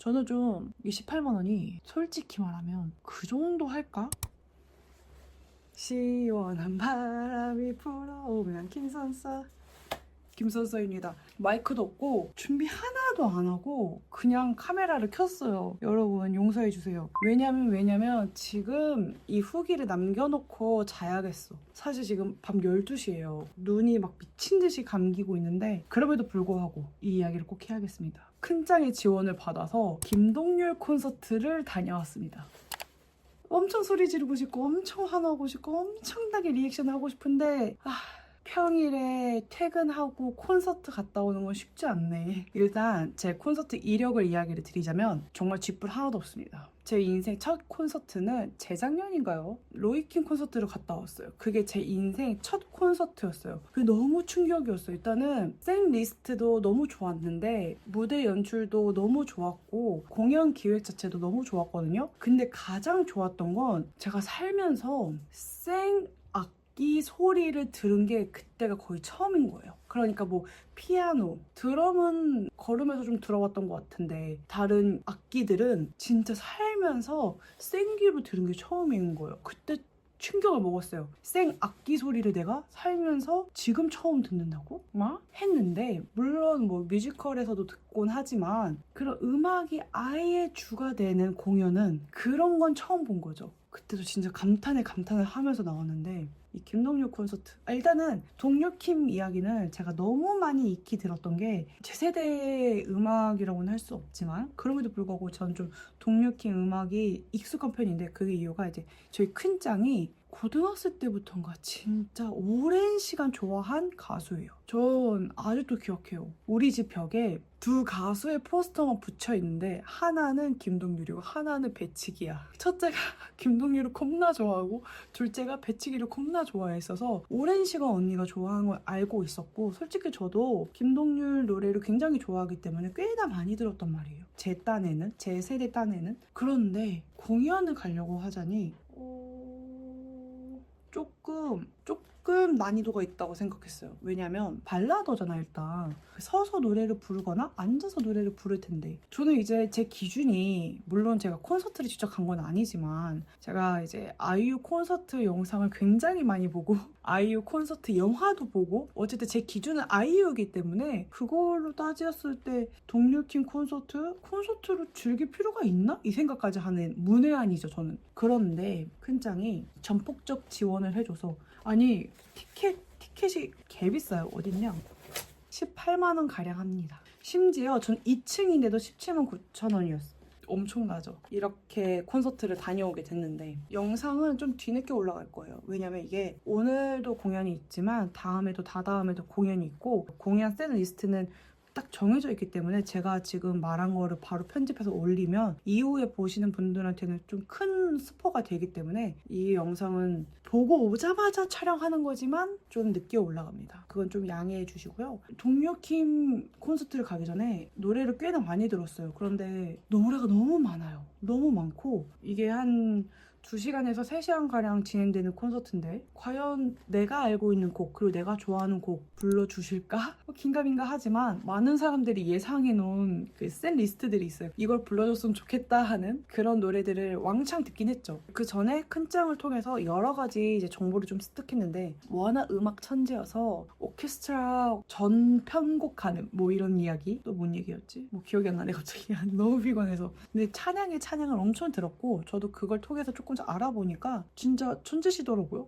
저는 좀 28만 원이 솔직히 말하면 그 정도 할까? 시원한 바람이 불어오면 김선서입니다. 마이크도 없고 준비 하나도 안 하고 그냥 카메라를 켰어요. 여러분 용서해주세요. 왜냐면 지금 이 후기를 남겨놓고 자야겠어. 사실 지금 밤 12시예요. 눈이 막 미친 듯이 감기고 있는데 그럼에도 불구하고 이 이야기를 꼭 해야겠습니다. 큰짱의 지원을 받아서 김동률 콘서트를 다녀왔습니다. 엄청 소리 지르고 싶고 엄청 화나고 싶고 엄청나게 리액션을 하고 싶은데 평일에 퇴근하고 콘서트 갔다 오는 건 쉽지 않네. 일단 제 콘서트 이력을 이야기를 드리자면 정말 쥐뿔 하나도 없습니다. 제 인생 첫 콘서트는 재작년인가요? 로이킴 콘서트를 갔다 왔어요. 그게 제 인생 첫 콘서트였어요. 그게 너무 충격이었어요. 일단은 생 리스트도 너무 좋았는데 무대 연출도 너무 좋았고 공연 기획 자체도 너무 좋았거든요. 근데 가장 좋았던 건 제가 살면서 이 소리를 들은 게 그때가 거의 처음인 거예요. 그러니까 뭐 피아노, 드럼은 걸으면서 좀 들어봤던 것 같은데 다른 악기들은 진짜 살면서 생귀로 들은 게 처음인 거예요. 그때 충격을 먹었어요. 생 악기 소리를 내가 살면서 지금 처음 듣는다고? 막 했는데 물론 뭐 뮤지컬에서도 듣곤 하지만 그런 음악이 아예 주가 되는 공연은 그런 건 처음 본 거죠. 그때도 진짜 감탄을 하면서 나왔는데 이 김동률 콘서트 일단은 동률킴 이야기는 제가 너무 많이 익히 들었던 게 제 세대의 음악이라고는 할 수 없지만 그럼에도 불구하고 저는 좀 동률킴 음악이 익숙한 편인데 그 이유가 이제 저희 큰짱이 고등학생 때부터인가 진짜 오랜 시간 좋아한 가수예요. 전 아직도 기억해요. 우리 집 벽에 두 가수의 포스터만 붙여 있는데 하나는 김동률이고 하나는 배치기야. 첫째가 김동률을 겁나 좋아하고 둘째가 배치기를 겁나 좋아했어서 오랜 시간 언니가 좋아하는 걸 알고 있었고 솔직히 저도 김동률 노래를 굉장히 좋아하기 때문에 꽤나 많이 들었단 말이에요. 제 딴에는, 제 세대 딴에는. 그런데 공연을 가려고 하자니 조금 난이도가 있다고 생각했어요. 왜냐면 발라더잖아 일단. 서서 노래를 부르거나 앉아서 노래를 부를 텐데 저는 이제 제 기준이 물론 제가 콘서트를 직접 간 건 아니지만 제가 이제 아이유 콘서트 영상을 굉장히 많이 보고 아이유 콘서트 영화도 보고 어쨌든 제 기준은 아이유이기 때문에 그걸로 따졌을 때 동률킴 콘서트를 즐길 필요가 있나? 이 생각까지 하는 문외한이죠 저는. 그런데 큰짱이 전폭적 지원을 해줘서 아니 티켓이 개비싸요. 어딨냐? 18만 원 가량 합니다. 심지어 전 2층인데도 17만 9천 원이었어요. 엄청나죠? 이렇게 콘서트를 다녀오게 됐는데 영상은 좀 뒤늦게 올라갈 거예요. 왜냐면 이게 오늘도 공연이 있지만 다음에도 다다음에도 공연이 있고 공연 셋 리스트는 딱 정해져 있기 때문에 제가 지금 말한 거를 바로 편집해서 올리면 이후에 보시는 분들한테는 좀 큰 스포가 되기 때문에 이 영상은 보고 오자마자 촬영하는 거지만 좀 늦게 올라갑니다. 그건 좀 양해해 주시고요. 동료킴 콘서트를 가기 전에 노래를 꽤나 많이 들었어요. 그런데 노래가 너무 많아요. 너무 많고 이게 한 2시간에서 3시간가량 진행되는 콘서트인데 과연 내가 알고 있는 곡 그리고 내가 좋아하는 곡 불러주실까? 긴가민가 하지만 많은 사람들이 예상해놓은 그 셋 리스트들이 있어요. 이걸 불러줬으면 좋겠다 하는 그런 노래들을 왕창 듣긴 했죠. 그 전에 큰짱을 통해서 여러 가지 이제 정보를 좀 습득했는데 워낙 음악 천재여서 오케스트라 전 편곡하는 뭐 이런 이야기 또 뭔 얘기였지? 뭐 기억이 안 나네 갑자기. 너무 피곤해서. 근데 찬양을 엄청 들었고 저도 그걸 통해서 조금 알아보니까 진짜 천재시더라고요.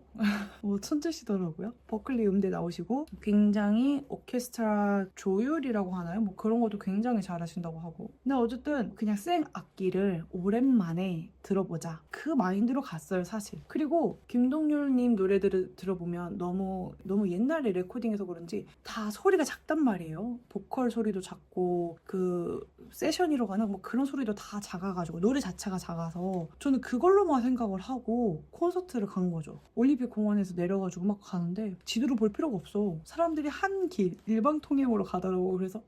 천재시더라고요. 버클리 음대 나오시고 굉장히 오케스트라 조율이라고 하나요? 뭐 그런 것도 굉장히 잘하신다고 하고. 근데 어쨌든 그냥 생 악기를 오랜만에 들어보자 그 마인드로 갔어요 사실. 그리고 김동률님 노래들을 들어보면 너무 옛날에 레코딩해서 그런지 다 소리가 작단 말이에요. 보컬 소리도 작고 그 세션이라고 하나 뭐 그런 소리도 다 작아가지고 노래 자체가 작아서 저는 그걸로만 생각을 하고 콘서트를 간 거죠. 올림픽 공원에서 내려가지고 막 가는데 지도를 볼 필요가 없어. 사람들이 한 길 일방통행으로 가더라고. 그래서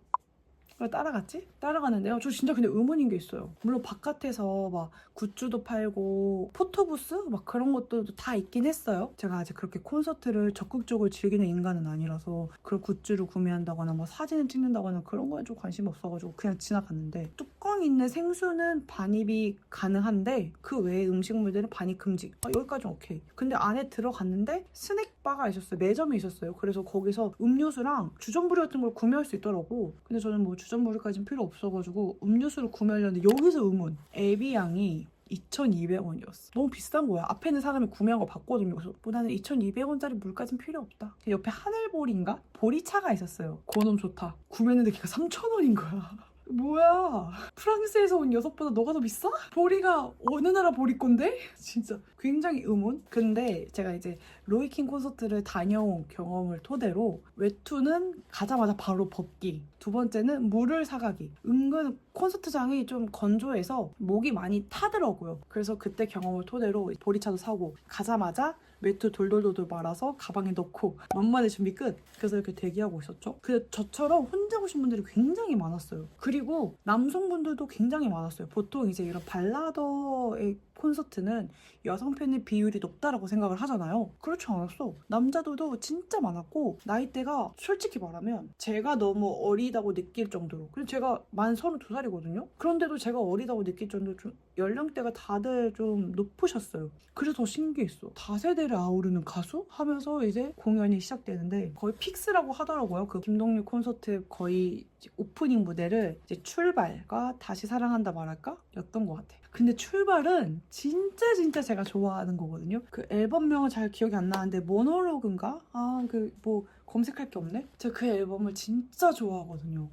그래서 따라갔지? 따라가는데요. 저 진짜 근데 의문인 게 있어요. 물론 바깥에서 막 굿즈도 팔고 포토부스? 막 그런 것도 다 있긴 했어요. 제가 아직 그렇게 콘서트를 적극적으로 즐기는 인간은 아니라서 그런 굿즈를 구매한다거나 뭐 사진을 찍는다거나 그런 거에 좀 관심이 없어가지고 그냥 지나갔는데 뚜껑 있는 생수는 반입이 가능한데 그 외의 음식물들은 반입 금지. 여기까지는 오케이. 근데 안에 들어갔는데 스낵바가 있었어요. 매점이 있었어요. 그래서 거기서 음료수랑 주전부리 같은 걸 구매할 수 있더라고. 근데 저는 뭐 주전부리까지는 필요 없어가지고 음료수를 구매하려는데 여기서 의문. 에비앙이 2,200원이었어. 너무 비싼 거야. 앞에 있는 사람이 구매한 거 봤거든요. 그래서 뭐 나는 2,200원짜리 물까진 필요 없다. 옆에 하늘보리인가? 보리차가 있었어요. 그놈 좋다. 구매했는데 걔가 3,000원인 거야. 뭐야, 프랑스에서 온 녀석보다 너가 더 비싸? 보리가 어느 나라 보리 건데? 진짜 굉장히 의문. 근데 제가 이제 로이킹 콘서트를 다녀온 경험을 토대로 외투는 가자마자 바로 벗기, 두 번째는 물을 사가기. 은근 콘서트장이 좀 건조해서 목이 많이 타더라고요. 그래서 그때 경험을 토대로 보리차도 사고 가자마자 외투 돌돌돌돌 말아서 가방에 넣고 만만의 준비 끝. 그래서 이렇게 대기하고 있었죠. 근데 저처럼 혼자 오신 분들이 굉장히 많았어요. 그리고 남성분들도 굉장히 많았어요. 보통 이제 이런 발라더의 콘서트는 여성 팬의 비율이 높다라고 생각을 하잖아요. 그렇지 않았어. 남자들도 진짜 많았고 나이대가 솔직히 말하면 제가 너무 어리다고 느낄 정도로, 그리고 제가 만 32살이거든요. 그런데도 제가 어리다고 느낄 정도로 좀 연령대가 다들 좀 높으셨어요. 그래서 더 신기했어. 다세대를 아우르는 가수? 하면서 이제 공연이 시작되는데 거의 픽스라고 하더라고요. 그 김동률 콘서트 거의 오프닝 무대를 이제 출발과 다시 사랑한다 말할까? 였던 것 같아요. 근데 출발은 진짜 제가 좋아하는 거거든요. 그 앨범명은 잘 기억이 안 나는데 모노로그인가? 그 뭐 검색할 게 없네? 제가 그 앨범을 진짜 좋아하거든요.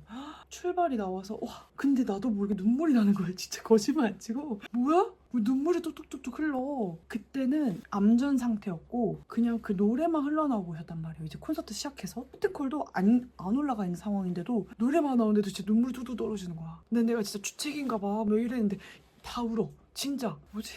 출발이 나와서 와, 근데 나도 모르게 눈물이 나는 거예요. 진짜 거짓말 안 치고. 뭐야? 눈물이 뚝뚝뚝뚝 흘러. 그때는 암전 상태였고 그냥 그 노래만 흘러나오고 있었단 말이에요. 이제 콘서트 시작해서 스티컬도 안 올라가 있는 상황인데도 노래만 나오는데도 진짜 눈물이 뚝뚝 떨어지는 거야. 근데 내가 진짜 주책인가 봐. 뭐 이랬는데 다 울어. 진짜. 뭐지?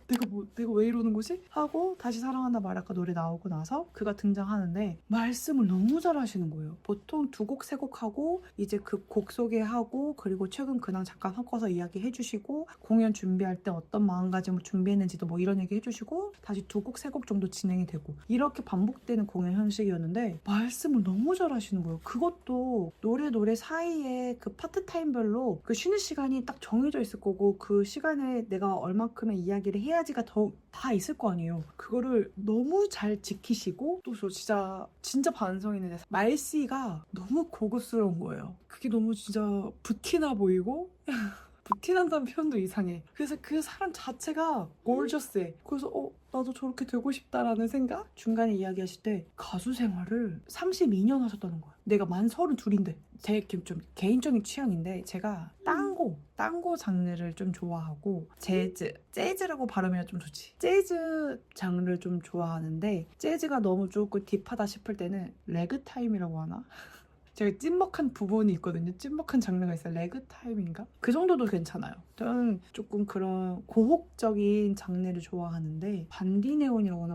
내가 왜 이러는 거지? 하고 다시 사랑한다 말할까 노래 나오고 나서 그가 등장하는데 말씀을 너무 잘하시는 거예요. 보통 두 곡, 세 곡 하고 이제 그 곡 소개하고 그리고 최근 근황 잠깐 섞어서 이야기해 주시고 공연 준비할 때 어떤 마음가짐을 준비했는지도 뭐 이런 얘기 해주시고 다시 두 곡, 세 곡 정도 진행이 되고 이렇게 반복되는 공연 형식이었는데 말씀을 너무 잘하시는 거예요. 그것도 노래 사이에 그 파트타임별로 그 쉬는 시간이 딱 정해져 있을 거고 그 시간에 내가 얼만큼의 이야기를 해야지가 다 있을 거 아니에요. 그거를 너무 잘 지키시고 또 저 진짜 반성 있는데 말씨가 너무 고급스러운 거예요. 그게 너무 진짜 부티나 보이고 부티난다는 표현도 이상해. 그래서 그 사람 자체가 gorgeous해. 그래서 나도 저렇게 되고 싶다라는 생각? 중간에 이야기하실 때 가수 생활을 32년 하셨다는 거야. 내가 만 32인데 제 좀 개인적인 취향인데 제가 땅고 장르를 좀 좋아하고 재즈라고 발음해야 좀 좋지. 재즈 장르를 좀 좋아하는데 재즈가 너무 조금 딥하다 싶을 때는 레그타임이라고 하나? 제가 찐먹한 부분이 있거든요. 찐먹한 장르가 있어요. 레그타임인가? 그 정도도 괜찮아요. 저는 조금 그런 고혹적인 장르를 좋아하는데 반디네온이라고 하나?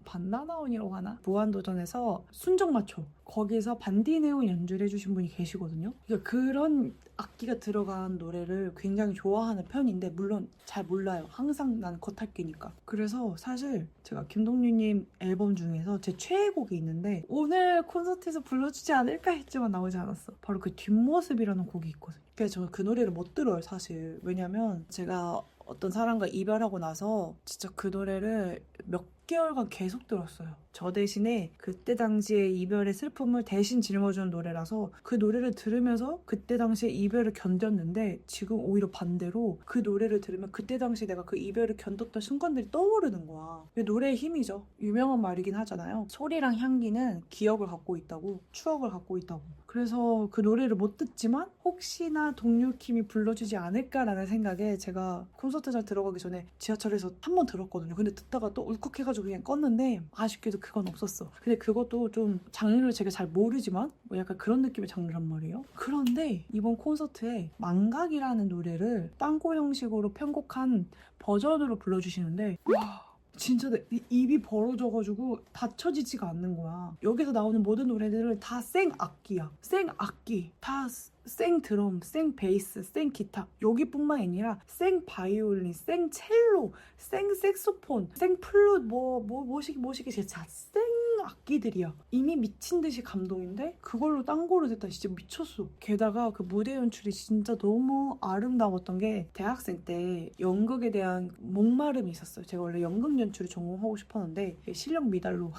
반다나온이라고 하나? 무한도전에서 순정마초 거기서 반디네온 연주를 해주신 분이 계시거든요. 그러니까 그런 악기가 들어간 노래를 굉장히 좋아하는 편인데 물론 잘 몰라요. 항상 나는 겉핥기니까. 그래서 사실 제가 김동률님 앨범 중에서 제 최애곡이 있는데 오늘 콘서트에서 불러주지 않을까 했지만 나오지 않았어. 바로 그 뒷모습이라는 곡이 있거든요. 그래서 저는 그 노래를 못 들어요 사실. 왜냐면 제가 어떤 사람과 이별하고 나서 진짜 그 노래를 몇 개월간 계속 들었어요. 저 대신에 그때 당시에 이별의 슬픔을 대신 짊어주는 노래라서 그 노래를 들으면서 그때 당시에 이별을 견뎠는데 지금 오히려 반대로 그 노래를 들으면 그때 당시에 내가 그 이별을 견뎠던 순간들이 떠오르는 거야. 노래의 힘이죠. 유명한 말이긴 하잖아요. 소리랑 향기는 기억을 갖고 있다고, 추억을 갖고 있다고. 그래서 그 노래를 못 듣지만 혹시나 동료킴이 불러주지 않을까라는 생각에 제가 콘서트장 들어가기 전에 지하철에서 한 번 들었거든요. 근데 듣다가 또 울컥해가지고 그냥 껐는데 아쉽게도 그건 없었어. 근데 그것도 좀 장르를 제가 잘 모르지만 뭐 약간 그런 느낌의 장르란 말이에요. 그런데 이번 콘서트에 망각이라는 노래를 땅고 형식으로 편곡한 버전으로 불러주시는데 와 진짜 입이 벌어져가지고 받쳐지지가 않는 거야. 여기서 나오는 모든 노래들은 다 생 악기야. 생 악기. 다 생 드럼, 생 베이스, 생 기타. 여기뿐만 아니라 생 바이올린, 생 첼로, 생 색소폰, 생 플룻, 뭐시기 진짜 생 악기들이야. 이미 미친 듯이 감동인데 그걸로 딴 거로 됐다. 진짜 미쳤어. 게다가 그 무대 연출이 진짜 너무 아름다웠던 게 대학생 때 연극에 대한 목마름이 있었어요. 제가 원래 연극 연출을 전공하고 싶었는데 실력 미달로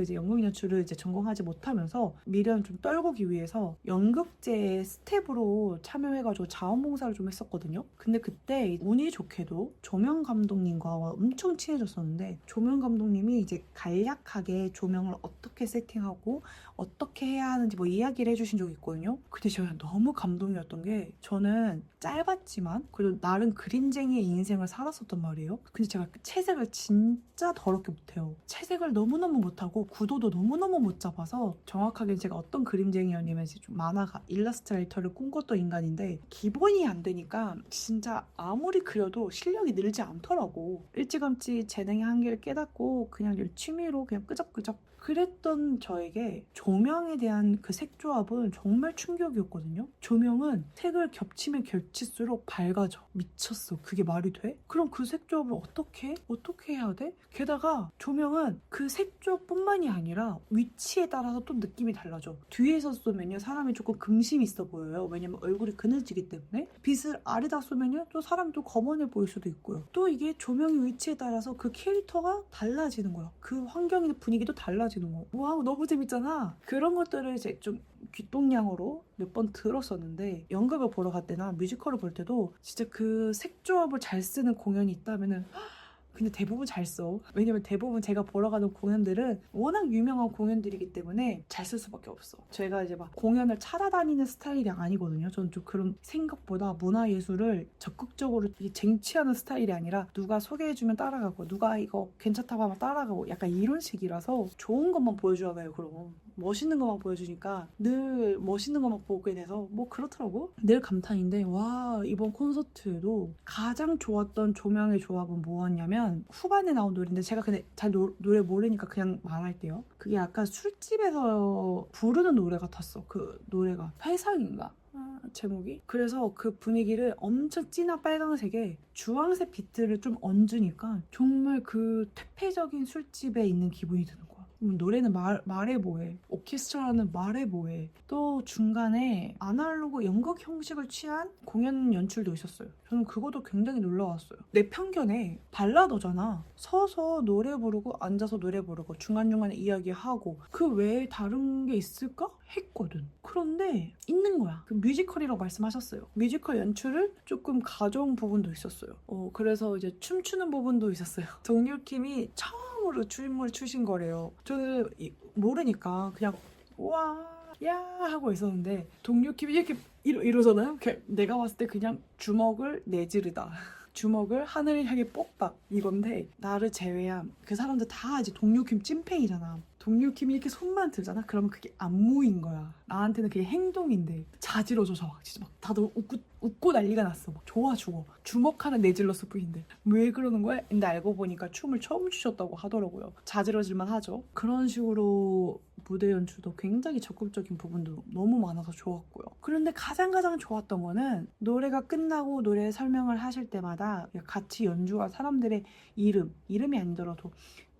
이제 연극 연출을 이제 전공하지 못하면서 미련 좀 떨구기 위해서 연극제 스텝으로 참여해가지고 자원봉사를 좀 했었거든요. 근데 그때 운이 좋게도 조명 감독님과 엄청 친해졌었는데 조명 감독님이 이제 간략하게 조명을 어떻게 세팅하고 어떻게 해야 하는지 뭐 이야기를 해주신 적이 있거든요. 근데 제가 너무 감동이었던 게 저는 짧았지만 그래도 나름 그림쟁이의 인생을 살았었단 말이에요. 근데 제가 채색을 진짜 더럽게 못해요. 채색을 너무너무 못하고 구도도 너무너무 못 잡아서 정확하게 제가 어떤 그림쟁이였냐면 좀 만화가 일러스트레이터를 꿈꿨던 인간인데 기본이 안 되니까 진짜 아무리 그려도 실력이 늘지 않더라고. 일찌감치 재능의 한계를 깨닫고 그냥 취미로 그냥 끄적끄적 그랬던 저에게 조명에 대한 그 색조합은 정말 충격이었거든요. 조명은 색을 겹치면 겹칠수록 밝아져. 미쳤어. 그게 말이 돼? 그럼 그 색조합을 어떻게 해야 돼? 게다가 조명은 그 색조합뿐만이 아니라 위치에 따라서 또 느낌이 달라져. 뒤에서 쏘면요 사람이 조금 금심이 있어 보여요. 왜냐면 얼굴이 그늘지기 때문에. 빛을 아래다 쏘면요 또 사람이 또 검은해 보일 수도 있고요. 또 이게 조명의 위치에 따라서 그 캐릭터가 달라지는 거야. 그 환경이나 분위기도 달라지는 거. 와우 너무 재밌잖아. 그런 것들을 이제 좀 귓동냥으로 몇 번 들었었는데 연극을 보러 갈 때나 뮤지컬을 볼 때도 진짜 그 색조합을 잘 쓰는 공연이 있다면은 근데 대부분 잘 써. 왜냐면 대부분 제가 보러 가는 공연들은 워낙 유명한 공연들이기 때문에 잘 쓸 수밖에 없어. 제가 이제 막 공연을 찾아다니는 스타일이 아니거든요. 저는 좀 그런 생각보다 문화예술을 적극적으로 쟁취하는 스타일이 아니라 누가 소개해주면 따라가고 누가 이거 괜찮다고 하면 따라가고 약간 이런 식이라서 좋은 것만 보여줘야 해요. 그럼 멋있는 것만 보여주니까 늘 멋있는 것만 보게 돼서 뭐 그렇더라고. 늘 감탄인데 와 이번 콘서트도 가장 좋았던 조명의 조합은 뭐였냐면 후반에 나온 노래인데 제가 근데 잘 노래 모르니까 그냥 말할게요. 그게 약간 술집에서 부르는 노래 같았어. 그 노래가 회상인가? 제목이? 그래서 그 분위기를 엄청 진한 빨강색에 주황색 비트를 좀 얹으니까 정말 그 퇴폐적인 술집에 있는 기분이 드는 거야. 노래는 말해 뭐해. 오케스트라는 말해 뭐해. 또 중간에 아날로그 연극 형식을 취한 공연 연출도 있었어요. 저는 그것도 굉장히 놀라웠어요. 내 편견에 발라더잖아. 서서 노래 부르고 앉아서 노래 부르고 중간중간에 이야기하고 그 외에 다른 게 있을까? 했거든. 그런데 있는 거야. 그 뮤지컬이라고 말씀하셨어요. 뮤지컬 연출을 조금 가져온 부분도 있었어요. 그래서 이제 춤추는 부분도 있었어요. 동률킴이 처음으로 춤을 추신 거래요. 저는 모르니까 그냥 와, 야 하고 있었는데 동료킴이 이렇게 이러잖아요. 내가 봤을 때 그냥 주먹을 내지르다. 주먹을 하늘을 향해 뻑박 이건데 나를 제외한 그 사람들 다 이제 동료킴 찐팬이잖아. 동료킴이 이렇게 손만 들잖아. 그러면 그게 안무인 거야. 나한테는 그게 행동인데 자지러져서 막 진짜 막 다들 웃고 난리가 났어. 막 좋아 죽어. 주먹 하나 내질렀을 뿐인데 왜 그러는 거야? 근데 알고 보니까 춤을 처음 추셨다고 하더라고요. 자지러질만 하죠. 그런 식으로 무대 연출도 굉장히 적극적인 부분도 너무 많아서 좋았고요. 그런데 가장 좋았던 거는 노래가 끝나고 노래 설명을 하실 때마다 같이 연주한 사람들의 이름이 아니더라도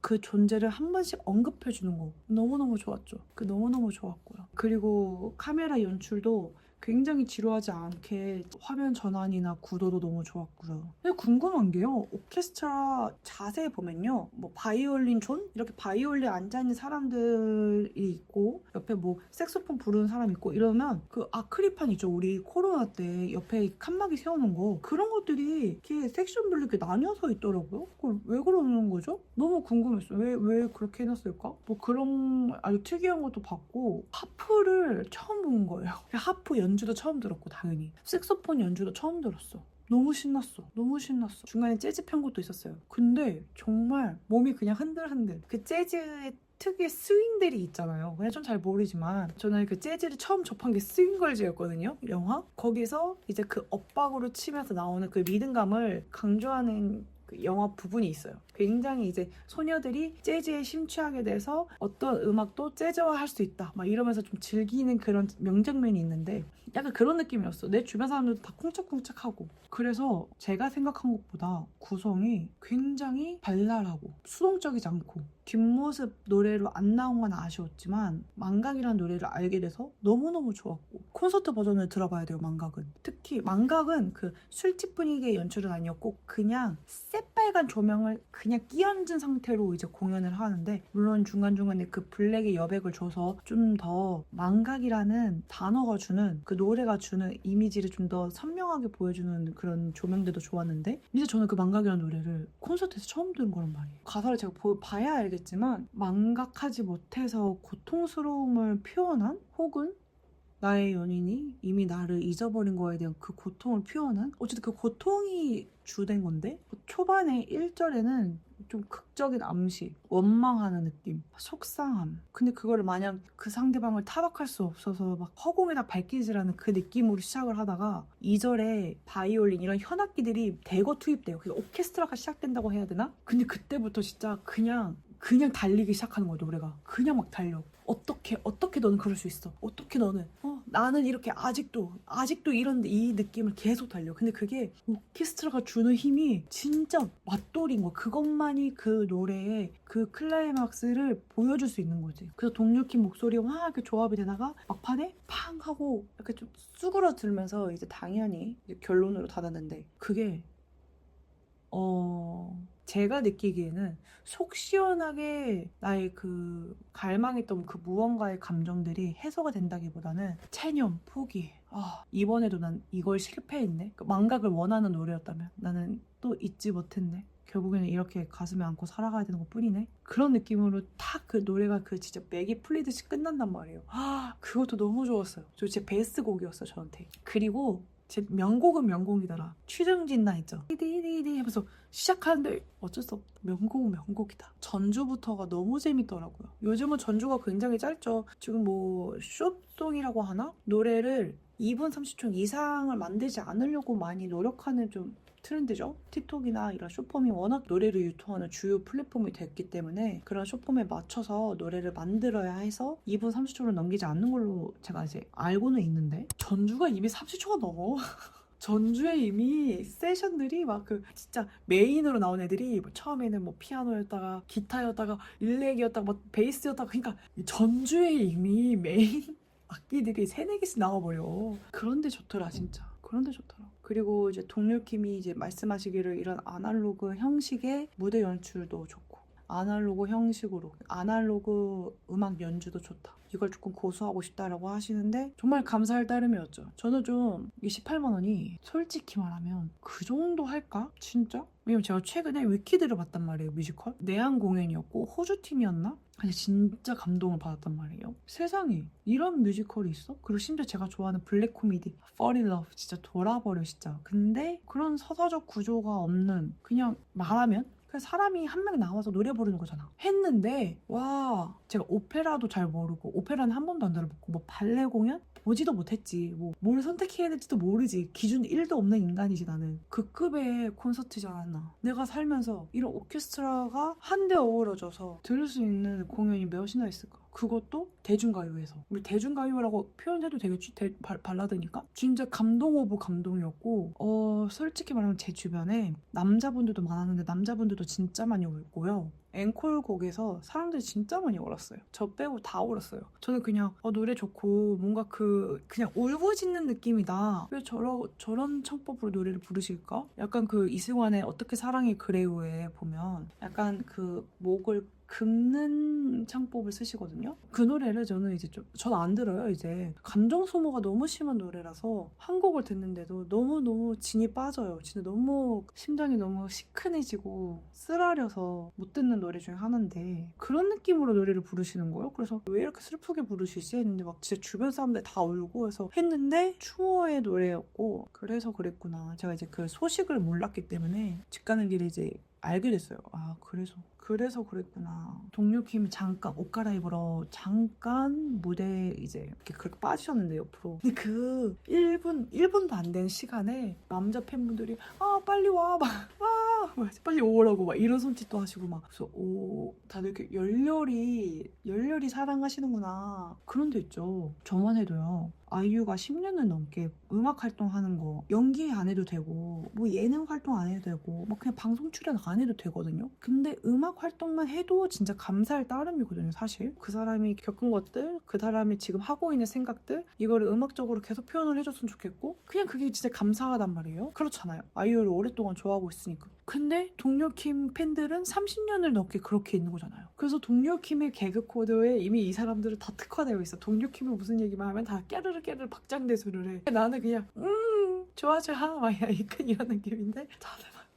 그 존재를 한 번씩 언급해주는 거 너무너무 좋았죠. 너무너무 좋았고요. 그리고 카메라 연출도 굉장히 지루하지 않게 화면 전환이나 구도도 너무 좋았고요. 근데 궁금한 게요. 오케스트라 자세히 보면요. 뭐 바이올린 존? 이렇게 바이올린 앉아있는 사람들이 있고 옆에 뭐 색소폰 부르는 사람 있고 이러면 그 아크릴판 있죠. 우리 코로나 때 옆에 칸막이 세워놓은 거 그런 것들이 이렇게 섹션별로 이렇게 나뉘어서 있더라고요. 그걸 왜 그러는 거죠? 너무 궁금했어요. 왜 그렇게 해놨을까? 뭐 그런 아주 특이한 것도 봤고 하프를 처음 본 거예요. 하프 연주도 처음 들었고 당연히 색소폰 연주도 처음 들었어. 너무 신났어. 중간에 재즈 편 것도 있었어요. 근데 정말 몸이 그냥 흔들흔들. 그 재즈의 특유의 스윙들이 있잖아요. 그냥 좀 잘 모르지만 저는 그 재즈를 처음 접한 게 스윙걸즈였거든요. 영화. 거기서 이제 그 엇박으로 치면서 나오는 그 리듬감을 강조하는 그 영화 부분이 있어요. 굉장히 이제 소녀들이 재즈에 심취하게 돼서 어떤 음악도 재즈화할 수 있다 막 이러면서 좀 즐기는 그런 명장면이 있는데 약간 그런 느낌이었어. 내 주변 사람들도 다 쿵짝쿵짝하고. 그래서 제가 생각한 것보다 구성이 굉장히 발랄하고 수동적이지 않고 뒷모습 노래로 안 나온 건 아쉬웠지만 망각이라는 노래를 알게 돼서 너무너무 좋았고 콘서트 버전을 들어봐야 돼요. 망각은 특히 망각은 그 술집 분위기의 연출은 아니었고 그냥 새빨간 조명을 그냥 끼얹은 상태로 이제 공연을 하는데 물론 중간중간에 그 블랙의 여백을 줘서 좀 더 망각이라는 단어가 주는 그 노래가 주는 이미지를 좀 더 선명하게 보여주는 그런 조명들도 좋았는데 이제 저는 그 망각이라는 노래를 콘서트에서 처음 들은 거란 말이에요. 가사를 제가 봐야 알겠지만 망각하지 못해서 고통스러움을 표현한 혹은 나의 연인이 이미 나를 잊어버린 거에 대한 그 고통을 표현한 어쨌든 그 고통이 주된 건데 초반에 1절에는 좀 극적인 암시, 원망하는 느낌, 속상함. 근데 그거를 마냥 그 상대방을 타박할 수 없어서 막 허공에다 발기질하는 그 느낌으로 시작을 하다가 2절에 바이올린 이런 현악기들이 대거 투입돼요. 그래서 오케스트라가 시작된다고 해야 되나? 근데 그때부터 진짜 그냥 달리기 시작하는 거야 노래가. 그냥 막 달려. 어떻게 너는 그럴 수 있어? 어떻게 너는 나는 이렇게 아직도 이런 이 느낌을 계속 달려. 근데 그게 오케스트라가 주는 힘이 진짜 맛돌인 거야. 그것만이 그 노래의 그 클라이막스를 보여줄 수 있는 거지. 그래서 동료킴 목소리가 막 이렇게 조합이 되다가 막판에 팡 하고 이렇게 좀 쑥으러들면서 이제 당연히 이제 결론으로 닫았는데 그게 제가 느끼기에는 속 시원하게 나의 그 갈망했던 그 무언가의 감정들이 해소가 된다기보다는 체념, 포기. 이번에도 난 이걸 실패했네. 그 망각을 원하는 노래였다면 나는 또 잊지 못했네. 결국에는 이렇게 가슴에 안고 살아가야 되는 것 뿐이네. 그런 느낌으로 탁 그 노래가 그 진짜 맥이 풀리듯이 끝난단 말이에요. 그것도 너무 좋았어요. 저 진짜 베스트 곡이었어 저한테. 그리고 제 명곡은 명곡이더라. 취중진 나 있죠. 디디디디 하면서 시작하는데 어쩔 수 없다. 명곡은 명곡이다. 전주부터가 너무 재밌더라고요. 요즘은 전주가 굉장히 짧죠. 지금 뭐 숏송이라고 하나? 노래를 2분 30초 이상을 만들지 않으려고 많이 노력하는 좀 트렌드죠. 틱톡이나 이런 숏폼이 워낙 노래를 유통하는 주요 플랫폼이 됐기 때문에 그런 숏폼에 맞춰서 노래를 만들어야 해서 2분 30초를 넘기지 않는 걸로 제가 이제 알고는 있는데 전주가 이미 30초가 넘어. 전주에 이미 세션들이 막 그 진짜 메인으로 나온 애들이 뭐 처음에는 뭐 피아노였다가 기타였다가 일렉이었다가 뭐 베이스였다가 그러니까 전주에 이미 메인 악기들이 3-4개씩 나와버려. 그런데 좋더라 진짜. 그런데 좋더라. 그리고 이제 동료킴이 이제 말씀하시기를 이런 아날로그 형식의 무대 연출도 좋고 아날로그 형식으로 아날로그 음악 연주도 좋다. 이걸 조금 고수하고 싶다라고 하시는데 정말 감사할 따름이었죠. 저는 좀 28만 원이 솔직히 말하면 그 정도 할까? 진짜? 왜냐면 제가 최근에 위키드를 봤단 말이에요. 뮤지컬. 내한 공연이었고 호주 팀이었나? 아니 진짜 감동을 받았단 말이에요. 세상에 이런 뮤지컬이 있어? 그리고 심지어 제가 좋아하는 블랙 코미디 Fall in Love 진짜 돌아버려 진짜. 근데 그런 서사적 구조가 없는 그냥 말하면 그냥 사람이 한 명 나와서 노래 부르는 거잖아. 했는데 와 제가 오페라도 잘 모르고 오페라는 한 번도 안 들어봤고 뭐 발레 공연? 보지도 못했지. 뭐 뭘 선택해야 될지도 모르지. 기준 1도 없는 인간이지 나는. 그 급의 콘서트지 않았나. 내가 살면서 이런 오케스트라가 한데 어우러져서 들을 수 있는 공연이 몇이나 있을까. 그것도 대중가요에서. 우리 대중가요라고 표현해도 되겠지? 발라드니까? 진짜 감동 오브 감동이었고 솔직히 말하면 제 주변에 남자분들도 많았는데 남자분들도 진짜 많이 울고요. 앵콜곡에서 사람들이 진짜 많이 울었어요. 저 빼고 다 울었어요. 저는 그냥 노래 좋고 뭔가 그냥 울부짖는 느낌이다. 왜 저런 창법으로 노래를 부르실까? 약간 그 이승환의 어떻게 사랑이 그래요에 보면 약간 그 목을 긁는 창법을 쓰시거든요. 그 노래를 저는 이제 전 안 들어요. 이제 감정 소모가 너무 심한 노래라서 한 곡을 듣는데도 너무 진이 빠져요. 진짜 너무 심장이 너무 시큰해지고 쓰라려서 못 듣는 노래 중에 하나인데 그런 느낌으로 노래를 부르시는 거예요. 그래서 왜 이렇게 슬프게 부르시지 했는데 막 진짜 주변 사람들 다 울고 해서 했는데 추모의 노래였고 그래서 그랬구나. 제가 이제 그 소식을 몰랐기 때문에 집 가는 길에 이제 알게 됐어요. 그래서 그랬구나. 동료킴이 잠깐 옷 갈아입으러 잠깐 무대 이제 이렇게 그렇게 빠지셨는데 옆으로. 근데 그 1분도 안 된 시간에 남자 팬분들이 빨리 와 막 막 빨리 오라고 막 이런 손짓도 하시고 막. 그래서 오, 다들 이렇게 열렬히 사랑하시는구나. 그런 데 있죠. 저만 해도요. 아이유가 10년을 넘게 음악 활동하는 거 연기 안 해도 되고 뭐 예능 활동 안 해도 되고 뭐 그냥 방송 출연 안 해도 되거든요. 근데 음악 활동만 해도 진짜 감사할 따름이거든요. 사실 그 사람이 겪은 것들, 그 사람이 지금 하고 있는 생각들, 이거를 음악적으로 계속 표현을 해줬으면 좋겠고 그냥 그게 진짜 감사하단 말이에요. 그렇잖아요. 아이유를 오랫동안 좋아하고 있으니까. 근데 동료킴 팬들은 30년을 넘게 그렇게 있는 거잖아요. 그래서 동료킴의 개그 코드에 이미 이 사람들은 다 특화되어 있어. 동료킴이 무슨 얘기만 하면 다 깨르르 박장대소를 해. 나는 그냥 좋아 막 약간 이런 느낌인데 다들 막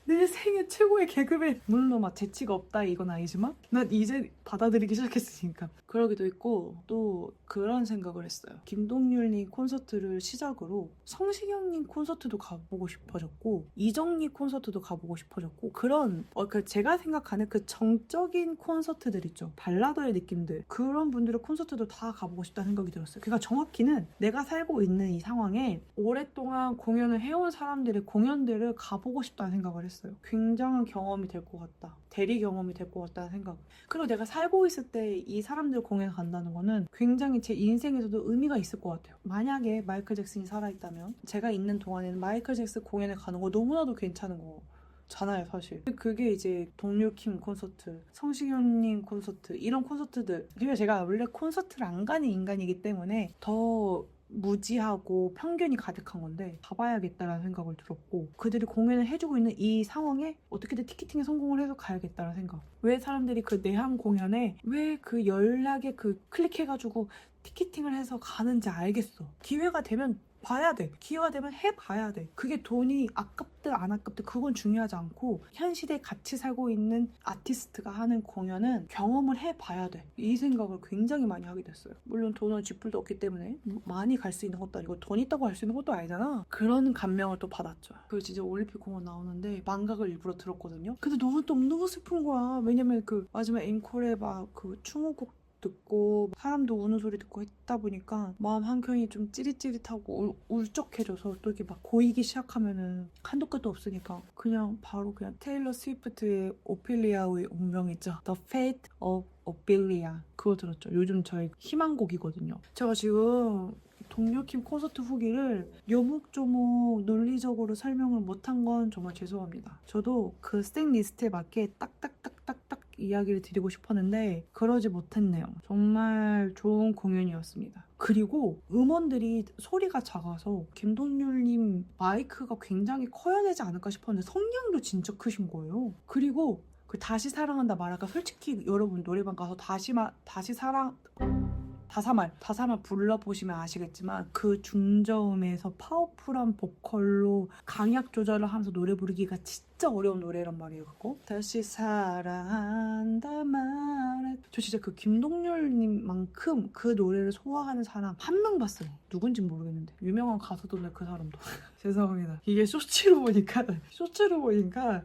내 생애 최고의 개그맨. 물론 막 재치가 없다 이건 아니지만 난 이제 받아들이기 시작했으니까. 그러기도 했고 또 그런 생각을 했어요. 김동률님 콘서트를 시작으로 성시경님 콘서트도 가보고 싶어졌고 이정리 콘서트도 가보고 싶어졌고 그런 그 제가 생각하는 그 정적인 콘서트들 있죠. 발라더의 느낌들 그런 분들의 콘서트도 다 가보고 싶다는 생각이 들었어요. 그러니까 정확히는 내가 살고 있는 이 상황에 오랫동안 공연을 해온 사람들의 공연들을 가보고 싶다는 생각을 했어요. 굉장한 경험이 될 것 같다. 대리 경험이 될 것 같다는 생각. 그리고 내가 살고 있을 때 이 사람들 공연 간다는 거는 굉장히 제 인생에서도 의미가 있을 것 같아요. 만약에 마이클 잭슨이 살아있다면 제가 있는 동안에는 마이클 잭슨 공연에 가는 거 너무나도 괜찮은 거 잖아요 사실. 그게 이제 동료킴 콘서트, 성시경님 콘서트 이런 콘서트들. 그리고 제가 원래 콘서트를 안 가는 인간이기 때문에 더 무지하고 편견이 가득한 건데 가봐야겠다라는 생각을 들었고 그들이 공연을 해주고 있는 이 상황에 어떻게든 티켓팅에 성공을 해서 가야겠다는 생각. 왜 사람들이 그 내한 공연에 왜 그 연락에 그 클릭해가지고 티켓팅을 해서 가는지 알겠어. 기회가 되면 봐야 돼. 기회가 되면 해봐야 돼. 그게 돈이 아깝든 안 아깝든 그건 중요하지 않고 현 시대에 같이 살고 있는 아티스트가 하는 공연은 경험을 해봐야 돼. 이 생각을 굉장히 많이 하게 됐어요. 물론 돈은 쥐뿔도 없기 때문에 많이 갈 수 있는 것도 아니고 돈 있다고 갈 수 있는 것도 아니잖아. 그런 감명을 또 받았죠. 그 진짜 올림픽 공원 나오는데 망각을 일부러 들었거든요. 근데 너무 슬픈 거야. 왜냐면 그 마지막 앵콜에 막 그 충호곡 듣고 사람도 우는 소리 듣고 했다 보니까 마음 한켠이 좀 찌릿찌릿하고 울적해져서 또 이렇게 막 고이기 시작하면은 한도 끝도 없으니까 그냥 바로 그냥 테일러 스위프트의 오피리아의 운명이죠. The Fate of Ophelia 그거 들었죠. 요즘 저의 희망곡이거든요. 제가 지금 동료킴 콘서트 후기를 요목조목 논리적으로 설명을 못한 건 정말 죄송합니다. 저도 그 스택 리스트에 맞게 딱딱딱딱딱 이야기를 드리고 싶었는데 그러지 못했네요. 정말 좋은 공연이었습니다. 그리고 음원들이 소리가 작아서 김동률님 마이크가 굉장히 커야 되지 않을까 싶었는데 성량도 진짜 크신 거예요. 그리고 그 다시 사랑한다 말할까 솔직히 여러분 노래방 가서 다사말 불러보시면 아시겠지만 그 중저음에서 파워풀한 보컬로 강약 조절을 하면서 노래 부르기가 진짜 어려운 노래란 말이에요. 그거 다시 사랑한다 말해 저 진짜 그 김동률님만큼 그 노래를 소화하는 사람 한 명 봤어요. 누군지 모르겠는데 유명한 가수던데 그 사람도 죄송합니다. 이게 쇼츠로 보니까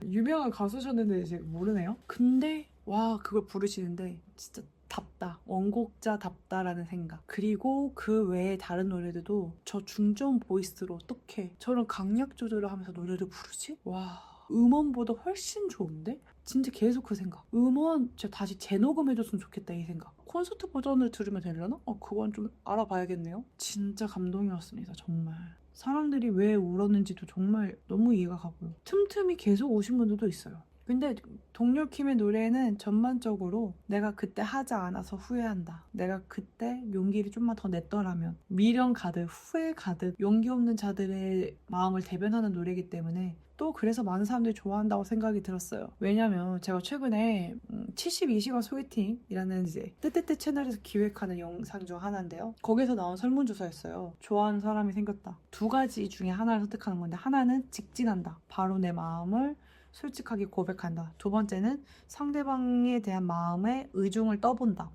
유명한 가수셨는데 이제 모르네요. 근데 와 그걸 부르시는데 진짜 답다. 원곡자답다라는 생각. 그리고 그 외에 다른 노래들도 저 중저음 보이스로 어떻게 저런 강약 조절을 하면서 노래를 부르지? 와 음원보다 훨씬 좋은데? 진짜 계속 그 생각. 음원 진짜 다시 재녹음해줬으면 좋겠다 이 생각. 콘서트 버전을 들으면 되려나? 그건 좀 알아봐야겠네요. 진짜 감동이었습니다. 정말. 사람들이 왜 울었는지도 정말 너무 이해가 가고요. 틈틈이 계속 오신 분들도 있어요. 근데 동료킴의 노래는 전반적으로 내가 그때 하지 않아서 후회한다. 내가 그때 용기를 좀만 더 냈더라면 미련 가득, 후회 가득, 용기 없는 자들의 마음을 대변하는 노래이기 때문에 또 그래서 많은 사람들이 좋아한다고 생각이 들었어요. 왜냐면 제가 최근에 72시간 소개팅이라는 이제 뜨뜨뜨 채널에서 기획하는 영상 중 하나인데요. 거기서 나온 설문조사였어요. 좋아하는 사람이 생겼다. 두 가지 중에 하나를 선택하는 건데 하나는 직진한다. 바로 내 마음을 솔직하게 고백한다. 두 번째는 상대방에 대한 마음에 의중을 떠본다.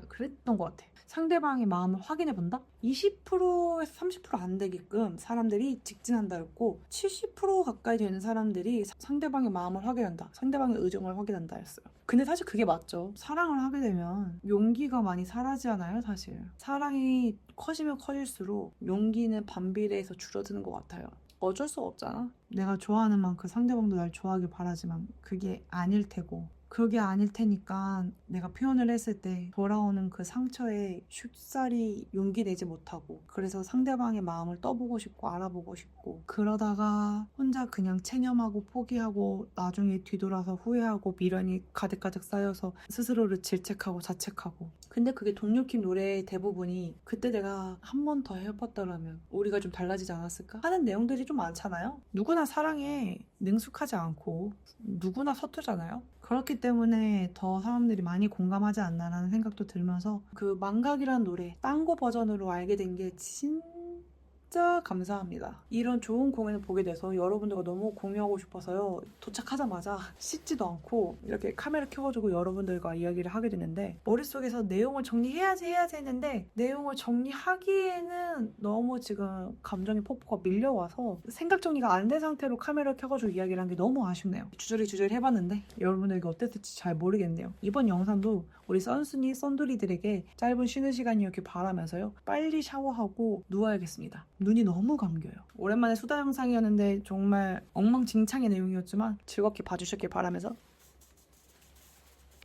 그랬던 것 같아. 상대방의 마음을 확인해본다? 20%에서 30% 안 되게끔 사람들이 직진한다였고 70% 가까이 되는 사람들이 상대방의 마음을 확인한다. 상대방의 의중을 확인한다 였어요. 근데 사실 그게 맞죠. 사랑을 하게 되면 용기가 많이 사라지잖아요. 사실 사랑이 커지면 커질수록 용기는 반비례해서 줄어드는 것 같아요. 어쩔 수 없잖아. 내가 좋아하는 만큼 상대방도 날 좋아하길 바라지만 그게 아닐 테고, 그게 아닐 테니까 내가 표현을 했을 때 돌아오는 그 상처에 쉽사리 용기 내지 못하고, 그래서 상대방의 마음을 떠보고 싶고 알아보고 싶고, 그러다가 혼자 그냥 체념하고 포기하고 나중에 뒤돌아서 후회하고 미련이 가득가득 쌓여서 스스로를 질책하고 자책하고. 근데 그게 동료킴 노래의 대부분이 그때 내가 한 번 더 해봤더라면 우리가 좀 달라지지 않았을까 하는 내용들이 좀 많잖아요. 누구나 사랑에 능숙하지 않고 누구나 서투잖아요. 그렇기 때문에 더 사람들이 많이 공감하지 않나라는 생각도 들면서 그 망각이라는 노래 땅고 버전으로 알게 된 게 진짜 감사합니다. 이런 좋은 공연을 보게 돼서 여러분들과 너무 공유하고 싶어서요. 도착하자마자 씻지도 않고 이렇게 카메라 켜가지고 여러분들과 이야기를 하게 되는데, 머릿속에서 내용을 정리해야지 했는데 내용을 정리하기에는 너무 지금 감정의 폭포가 밀려와서 생각 정리가 안 된 상태로 카메라 켜가지고 이야기를 한 게 너무 아쉽네요. 주저리 해봤는데 여러분들에게 어땠을지 잘 모르겠네요. 이번 영상도 우리 썬돌이들에게 짧은 쉬는 시간이었길 바라면서요. 빨리 샤워하고 누워야겠습니다. 눈이 너무 감겨요. 오랜만에 수다 영상이었는데 정말 엉망진창의 내용이었지만 즐겁게 봐주셨길 바라면서